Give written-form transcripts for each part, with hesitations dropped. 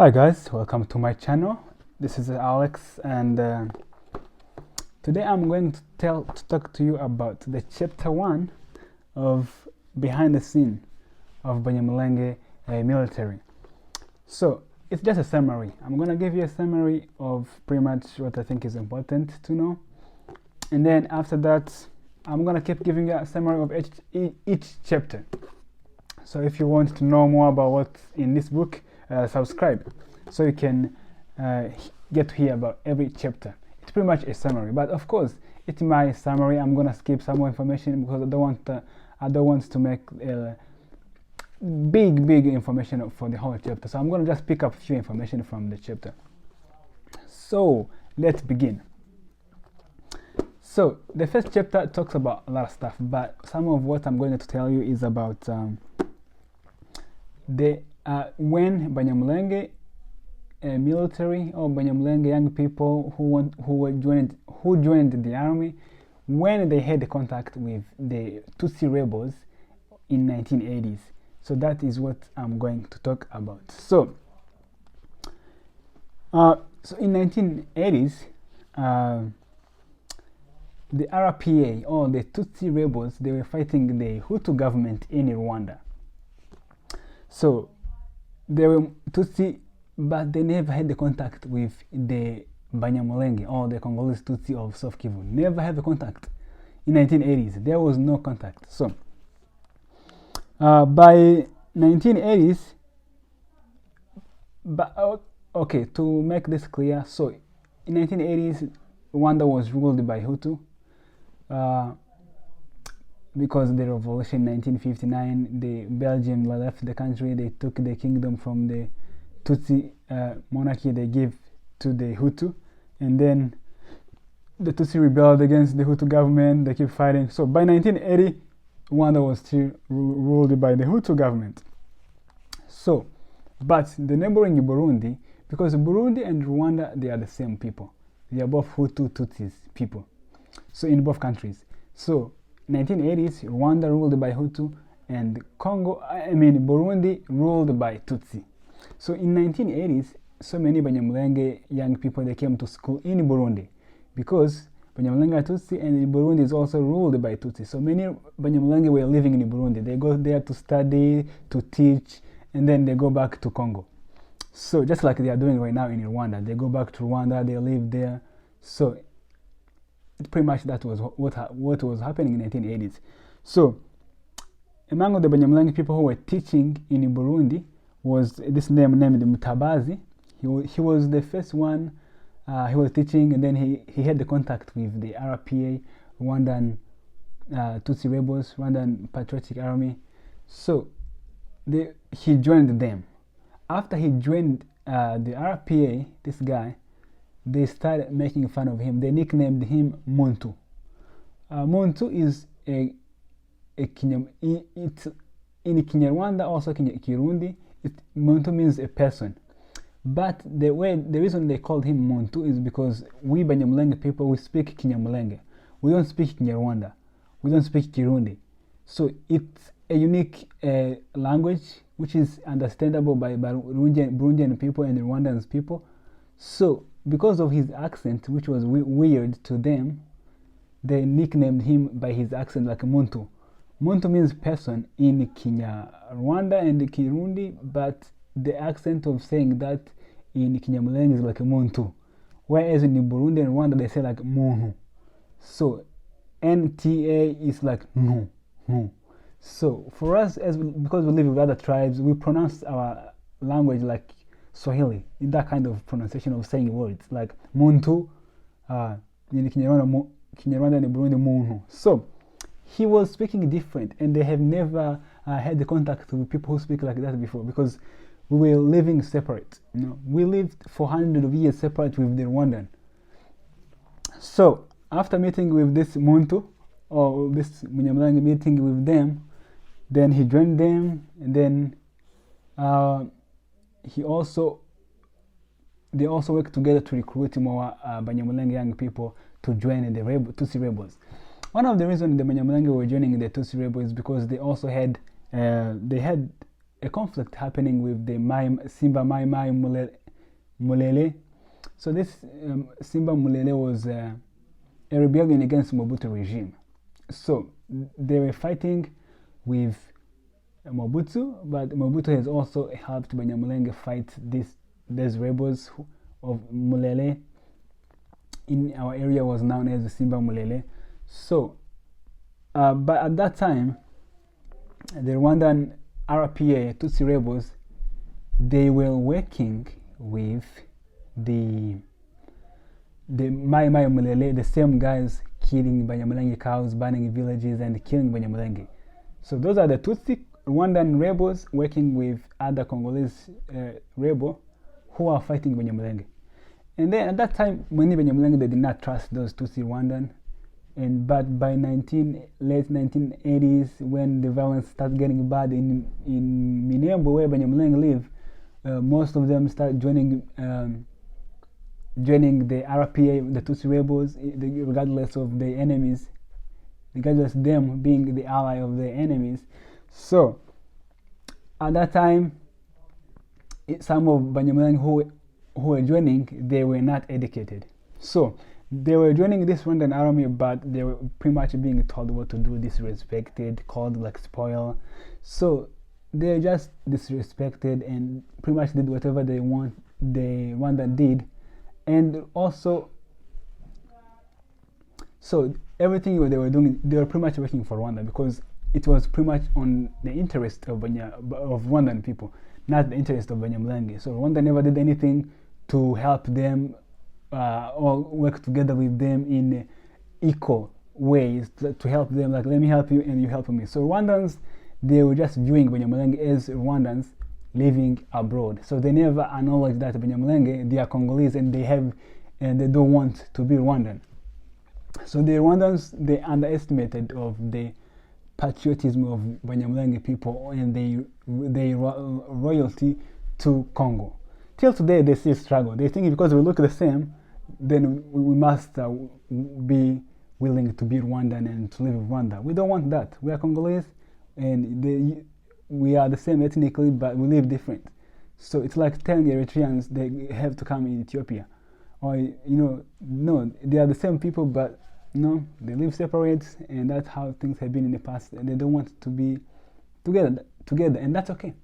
Hi guys, welcome to my channel. This is Alex, and today I'm going to talk to you about the chapter 1 of behind the scene of Banyamulenge military. So it's just a summary. I'm gonna give you a summary of pretty much what I think is important to know, and then after that I'm gonna keep giving you a summary of each chapter. So if you want to know more about what's in this book, subscribe so you can get to hear about every chapter. It's pretty much a summary, but of course it's my summary. I'm gonna skip some more information because I don't want to make big information for the whole chapter. So I'm gonna just pick up a few information from the chapter. So let's begin. So the first chapter talks about a lot of stuff, but some of what I'm going to tell you is about when Banyamulenge military or Banyamulenge young people who joined the army, when they had contact with the Tutsi rebels in 1980s. So that is what I'm going to talk about. So in 1980s, the RPA or the Tutsi rebels, they were fighting the Hutu government in Rwanda. So they were Tutsi, but they never had the contact with the Banyamulenge or the Congolese Tutsi of South Kivu. Never had the contact. In 1980s, there was no contact. So by 1980s, okay, to make this clear, so in 1980s, Rwanda was ruled by Hutu. Because the revolution in 1959, the Belgium left the country. They took the kingdom from the Tutsi monarchy. They gave to the Hutu, and then the Tutsi rebelled against the Hutu government. They keep fighting. So by 1980, Rwanda was still ruled by the Hutu government. So, but the neighboring Burundi, because Burundi and Rwanda, they are the same people. They are both Hutu Tutsis people. So in both countries. So 1980s, Rwanda ruled by Hutu, and Burundi ruled by Tutsi. So in 1980s, so many Banyamulenge young people, they came to school in Burundi, because Banyamulenge are Tutsi and Burundi is also ruled by Tutsi. So many Banyamulenge were living in Burundi. They go there to study, to teach, and then they go back to Congo. So just like they are doing right now in Rwanda, they go back to Rwanda, they live there. So pretty much that was what was happening in 1980s. So among the Banyamulenge people who were teaching in Burundi was this name named Mutabazi. He was the first one. He was teaching, and then he had the contact with the RPA, Rwandan Tutsi rebels, Rwandan Patriotic Army. So he joined them. After he joined the RPA, this guy, they started making fun of him. They nicknamed him Muntu. Muntu is in Kinyarwanda, also Kirundi. Muntu means a person. But the reason they called him Muntu is because we Banyamulenge people, we speak Kinyamulenge. We don't speak Kinyarwanda. We don't speak Kirundi. So it's a unique language which is understandable by Burundian people and Rwandan people. So because of his accent, which was weird to them, they nicknamed him by his accent, like Muntu. Muntu means person in Kinyarwanda and Kirundi, but the accent of saying that in Kinyamulenge is like Muntu, whereas in Burundi and Rwanda they say like Muntu. So NTA is like no. So for us, because we live with other tribes, we pronounce our language like Swahili, in that kind of pronunciation of saying words like Muntu, in Kinyarwanda and Burundi Muntu. So he was speaking different, and they have never had the contact with people who speak like that before, because we were living separate. We lived for hundreds of years separate with the Rwandan. So after meeting with this Muntu, or this Banyamulenge meeting with them, then he joined them, and then they also work together to recruit more Banyamulenge young people to join the Tutsi rebels. One of the reasons the Banyamulenge were joining the Tutsi rebels is because they also had a conflict happening with the Simba Mai Mai Mulele. So this Simba Mulele was a rebellion against Mobutu regime. So they were fighting with Mobutu, but Mobutu has also helped Banyamulenge fight these rebels of Mulele. In our area was known as the Simba Mulele. So, but at that time, the Rwandan RPA Tutsi rebels, they were working with the Mai Mai Mulele, the same guys killing Banyamulenge cows, burning villages, and killing Banyamulenge. So those are the Tutsi Rwandan rebels working with other Congolese rebels who are fighting Banyamulenge. And then at that time, many Banyamulenge, they did not trust those Tutsi Rwandan. But by late 1980s, when the violence started getting bad in Minembwe, where Banyamulenge live, most of them start joining the RPA, the Tutsi rebels, regardless of the enemies, regardless of them being the ally of the enemies. So at that time, some of Banyamulenge who were joining, they were not educated. So they were joining this Rwandan army, but they were pretty much being told what to do, disrespected, called like spoil. So they just disrespected and pretty much did whatever they want, the Rwanda did. And also, so everything they were doing, they were pretty much working for Rwanda, because it was pretty much on the interest of Rwandan people, not the interest of Banyamulenge. So Rwanda never did anything to help them or work together with them in equal ways to help them, like, let me help you and you help me. So Rwandans, they were just viewing Banyamulenge as Rwandans living abroad. So they never acknowledged that Banyamulenge, they are Congolese and they don't want to be Rwandan. So the Rwandans, they underestimated of the patriotism of Banyamulenge people and their loyalty to Congo. Till today, they still struggle. They think because we look the same, then we must be willing to be Rwandan and to live in Rwanda. We don't want that. We are Congolese, and we are the same ethnically, but we live different. So it's like telling Eritreans they have to come in Ethiopia, or no, they are the same people, but no, they live separate, and that's how things have been in the past. And they don't want to be together, and that's okay.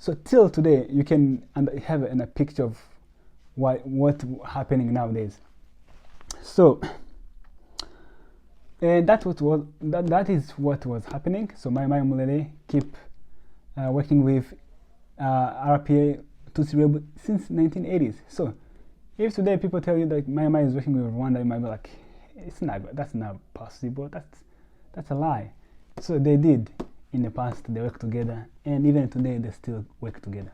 So till today, you can have a picture of what's happening nowadays. So, and that is what was happening. So Mai Mai Mulele keep working with RPA Tutsi rebels since 1980s. So if today people tell you that Mai Mai is working with Rwanda, you might be like, that's not possible. That's a lie. So they did. In the past, they worked together, and even today, they still work together.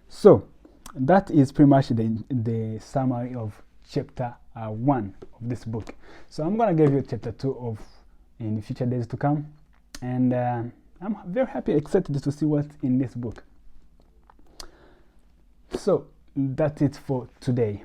So, that is pretty much the summary of chapter 1 of this book. So, I'm going to give you chapter 2 in the future days to come, and I'm very happy, excited to see what's in this book. So, that's it for today.